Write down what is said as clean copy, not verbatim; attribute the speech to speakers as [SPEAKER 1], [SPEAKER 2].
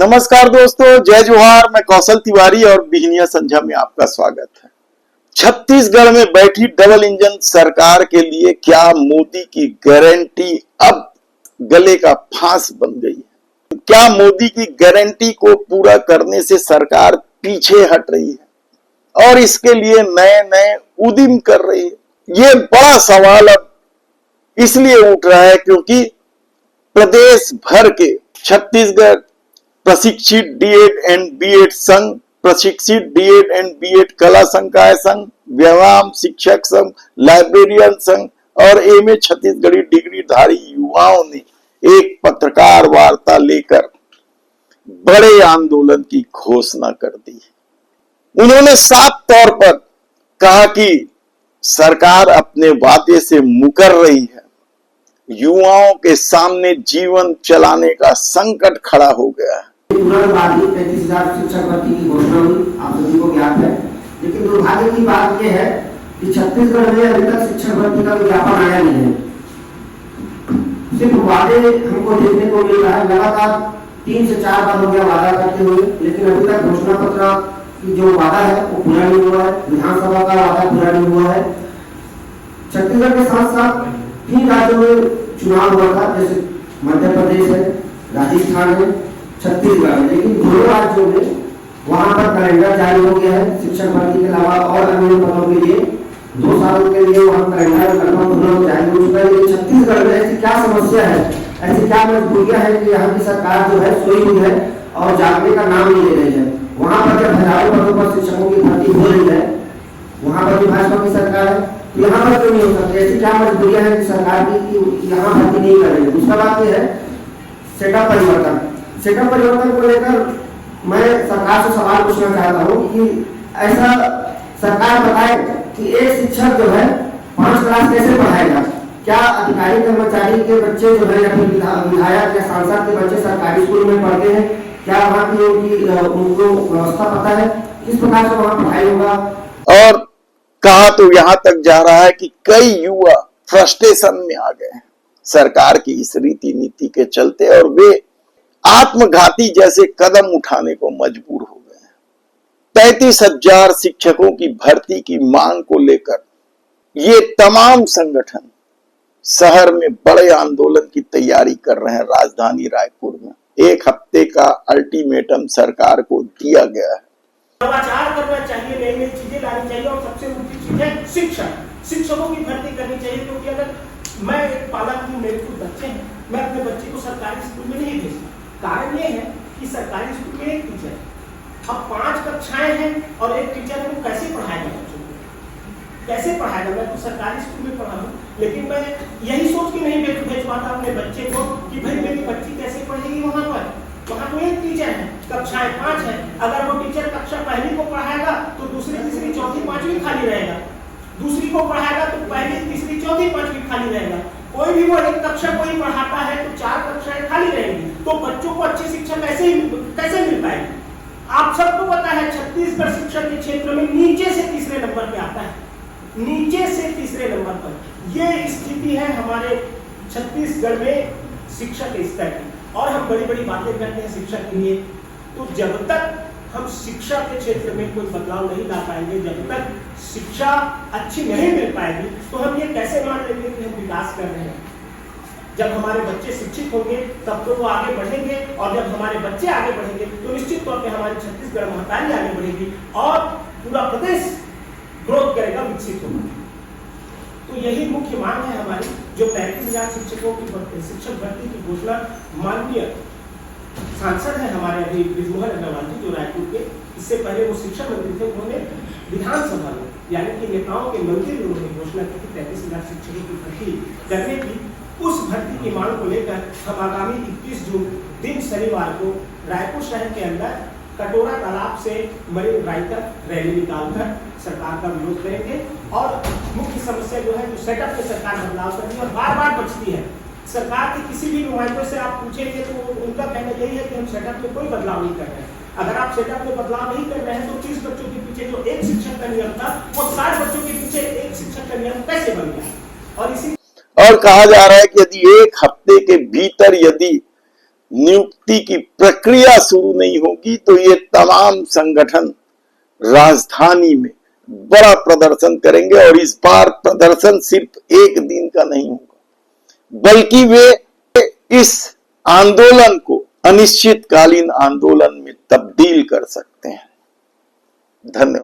[SPEAKER 1] नमस्कार दोस्तों, जय जोहार। मैं कौशल तिवारी और बिहनिया संझा में आपका स्वागत है। छत्तीसगढ़ में बैठी डबल इंजन सरकार के लिए क्या मोदी की गारंटी अब गले का फांस बन गई है? क्या मोदी की गारंटी को पूरा करने से सरकार पीछे हट रही है और इसके लिए नए नए उद्यम कर रही है? ये बड़ा सवाल अब इसलिए उठ रहा है क्योंकि प्रदेश भर के छत्तीसगढ़ प्रशिक्षित डीएड एंड बीएड संघ, प्रशिक्षित डीएड एंड बीएड कला संकाय संघ, व्यायाम शिक्षक संघ, लाइब्रेरियन संघ और एमए छत्तीसगढ़ी डिग्रीधारी युवाओं ने एक पत्रकार वार्ता लेकर बड़े आंदोलन की घोषणा कर दी। उन्होंने साफ तौर पर कहा कि सरकार अपने वादे से मुकर रही है। युवाओं के सामने जीवन चलाने का संकट खड़ा हो गया है।
[SPEAKER 2] 35,000 शिक्षक भर्ती की घोषणा हुई, आप सभी को ज्ञात है। लेकिन दुर्भाग्य की बात यह है कि छत्तीसगढ़ में अभी तक शिक्षक भर्ती का विज्ञापन आया नहीं है। सिर्फ वादे हमको देखने को मिल रहा है। लगातार 3 से 4 बार हो गया वादा करते हुए, लेकिन अभी तक घोषणा पत्र की जो वादा है वो पूरा नहीं हुआ है। विधानसभा का वादा पूरा नहीं हुआ है। छत्तीसगढ़ के साथ साथ 3 राज्यों में चुनाव हुआ था, जैसे मध्य प्रदेश है, राजस्थान है, छत्तीसगढ़ है। लेकिन दोनों राज्यों में वहां पर कैलेंडर जारी हो गया है शिक्षक भर्ती के अलावा और अन्य पदों के लिए 2 सालों के लिए वहां कैलेंडर लगभग जारी हो चुका है। लेकिन छत्तीसगढ़ में ऐसी क्या समस्या है, ऐसी क्या मजबूरियां है कि यहाँ की सरकार जो है सोई हुई है और जागने का नाम नहीं ले रही है। वहां पर जब हजारों पदों पर शिक्षकों की भर्ती हो रही है, वहां पर भी भाजपा की सरकार है, यहाँ पर क्यों नहीं हो सकती? ऐसी क्या मजबूरियां है कि सरकार की यहाँ भर्ती नहीं कर रही है? दूसरा बात यह है सेटअप परिवर्तन। सेटअप परिवर्तन को लेकर मैं सरकार से सवाल पूछना चाहता हूँ कि ऐसा सरकार बताए कि एक शिक्षक जो है 5 क्लास कैसे पढ़ाएगा? क्या अधिकारी कर्मचारी के बच्चे जो है या फिर विधायक या सांसद के बच्चे सरकारी स्कूल में पढ़ते हैं? क्या वहाँ की उनको व्यवस्था पता है? किस प्रकार से वहाँ पढ़ाई होगा?
[SPEAKER 1] और कहा तो यहां तक जा रहा है कि कई युवा फ्रस्ट्रेशन में आ गए हैं सरकार की इस रीति नीति के चलते और वे आत्मघाती जैसे कदम उठाने को मजबूर हो गए हैं। 33,000 शिक्षकों की भर्ती की मांग को लेकर ये तमाम संगठन शहर में बड़े आंदोलन की तैयारी कर रहे हैं। राजधानी रायपुर में 1 हफ्ते का अल्टीमेटम सरकार को दिया गया है।
[SPEAKER 3] नवाचार करना चाहिए, नई नई चीजें लानी चाहिए और सबसे ऊंची चीज है शिक्षकों की भर्ती करनी चाहिए। क्योंकि अगर मैं एक पालक हूँ, मेरे कुछ बच्चे हैं, मैं अपने बच्चे को सरकारी स्कूल में नहीं भेजता। कारण ये है कि सरकारी स्कूल में एक टीचर है, अब 5 कक्षाएं हैं और एक टीचर है, वो कैसे पढ़ाएगा बच्चों को? कैसे पढ़ाएगा? मैं तो सरकारी स्कूल में पढ़ा हूँ, लेकिन मैं यही सोच के नहीं भेज पाता अपने बच्चे को कि भाई मेरी बच्ची कैसे पढ़ेगी वहां पर। वहां तो एक टीचर है, कक्षाएं 5 है। अगर वो टीचर कक्षा पहली को पढ़ाएगा तो दूसरी, तीसरी, चौथी, पांचवी खाली रहेगा। दूसरी को पढ़ाएगा तो पहली, तीसरी, चौथी, पांचवी खाली रहेगा। कोई भी वो एक कक्षा को ही पढ़ाता है तो 4 कक्षाएं खाली रहेंगी। तो बच्चों को अच्छी शिक्षा कैसे मिल पाएगी? आप सबको पता है छत्तीसगढ़ शिक्षा के क्षेत्र में नीचे से तीसरे नंबर पे आता है, नीचे से तीसरे नंबर पर। ये स्थिति है हमारे छत्तीसगढ़ में शिक्षा के स्तर की। और हम बड़ी बड़ी बातें करते हैं शिक्षा के लिए, तो जब तक हम शिक्षा के क्षेत्र में कोई बदलाव नहीं ला पाएंगे, जब तक शिक्षा अच्छी नहीं मिल पाएगी, तो हम ये कैसे मान लेंगे कि हम विकास कर रहे हैं? जब हमारे बच्चे शिक्षित होंगे तब तो वो आगे बढ़ेंगे, और जब हमारे बच्चे आगे बढ़ेंगे तो निश्चित तौर पे हमारी छत्तीसगढ़ महतारी आगे बढ़ेगी और पूरा प्रदेश ग्रोथ करेगा, विकसित होगा। तो यही मुख्य मांग है हमारी, जो 35,000 शिक्षकों की शिक्षक भर्ती की घोषणा माननीय सांसद है हमारे अभी बृजमोहन अग्रवाल जी, जो रायपुर के, इससे पहले वो शिक्षा मंत्री थे, उन्होंने विधानसभा में यानी कि नेताओं के मंदिर में उन्होंने घोषणा की कि 35,000 शिक्षकों की भर्ती करने की। उस भर्ती की मांग को लेकर हम आगामी 21 जून दिन शनिवार को रायपुर शहर के अंदर कटोरा तालाब से मरीन ड्राइव तक रैली निकालकर सरकार का विरोध करेंगे। और मुख्य समस्या जो है, जो सेटअप में सरकार बदलाव कर रही है और बार बार बचती है। सरकार के किसी भी नुमाइंदों से आप पूछेंगे तो उनका कहना यही है कि हम सेटअप में कोई बदलाव नहीं कर रहे हैं। अगर आप सेटअप में बदलाव नहीं कर रहे हैं तो 30 बच्चों के पीछे जो एक शिक्षक का नियम था, वो 60 बच्चों के पीछे एक शिक्षक का नियम कैसे बन गया? और कहा जा रहा है कि यदि 1 हफ्ते के भीतर यदि
[SPEAKER 1] नियुक्ति की प्रक्रिया शुरू नहीं होगी तो ये तमाम संगठन राजधानी में बड़ा प्रदर्शन करेंगे। और इस बार प्रदर्शन सिर्फ एक दिन का नहीं होगा, बल्कि वे इस आंदोलन को अनिश्चितकालीन आंदोलन में तब्दील कर सकते हैं। धन्यवाद।